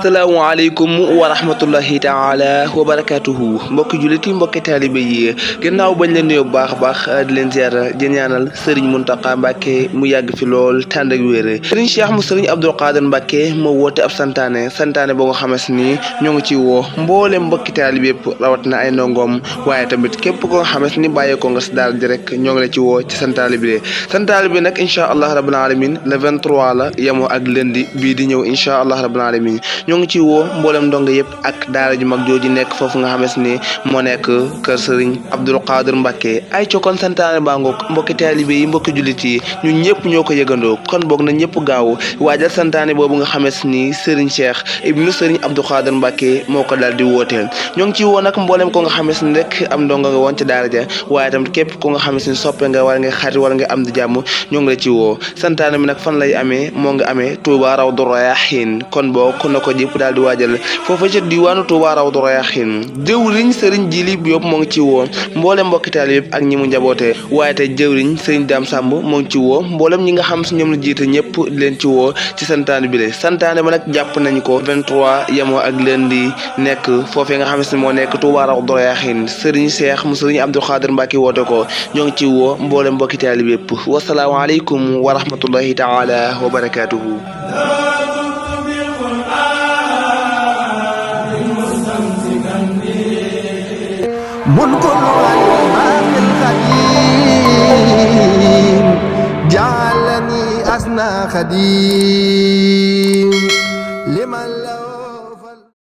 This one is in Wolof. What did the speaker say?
asalaamaaleykum wa rahmatullahi taala wa barakatuhu mbokki jullit yi mbokki taalibe yi ginnaaw bañ leen nuyoo bu baax a baax di leen ziara di ñaanal Serigne Mountakha Mbacké mu yàgg fi lool tànd ak wér. Serigne Cheikh mu Serigne Abdoul Khadir Mbacké moo woote ab santaane boo nga xamante ni ñoo ngi ci woo mboolem mbokki taalibe yëpp rawat na ay ndongoom waaye tamit képp ko nga xamante ni bàyyeekoo nga si daal di rek ñoo ngi la ci woo ci santaane bi nag incha allah rabbil alamin le 23 la yemoo ak lundi bii di ñëw incha allah rabbil alamin ñoo ngi ci woo mboolem ndongo yëpp ak daara ju mag jooju nekk foofu nga xamante ni moo nekk kër Serigne Abdoul Khadir Mbacké ay cokon santaane baa ngoog mbokki taalibe yi mbokki jullit yi ñun ñëpp ñoo ko yëgandoo kon boog na ñëpp gaaw waajal santaane boobu nga xamante ni Serigne Cheikh ibnu Serigne Abdoul Khadir Mbacké moo ko daal di wooteel ñoo ngi ci woo nag mboolem ko nga xamante ni rek am ndongo nga woon ci daara ja waaye tam képp ko nga xamante ni soppe nga wala nga xarit wala nga am di jàmm ñoo ngi la ci woo santaane bi nag fan lay amee moo nga amee Touba Rawdu Rayaahiin kon boog ku na ko jëpp daal di waajal foofa ca diwaanu Touba Rawdu Rayaahiin jëwriñ Serigne Jili Diop moo ngi ci woo mboolem mbokki taalibe yëpp ak ñi mu njaboote waaye tey jëwriñ Serigne Dame Samb moo ngi ci woo mboolem ñi nga xam si ñoom la jiite ñëpp di leen ci woo ci santaane bi santaane ba nag jàpp nañ ko 23 yemoo ak lundi nekk foofee nga xam si moo nekk Touba Rawdu Rayaahiin Serigne Cheikh mu Serigne Abdoul Khadir Mbacké woote ko ñoo ngi ci woo mboolem mbokki taalibe yëpp wasalaamu aleykum wa rahmatullahi taala wa barakatuhu من كل الإمام الخديم جعلني أسنى خديم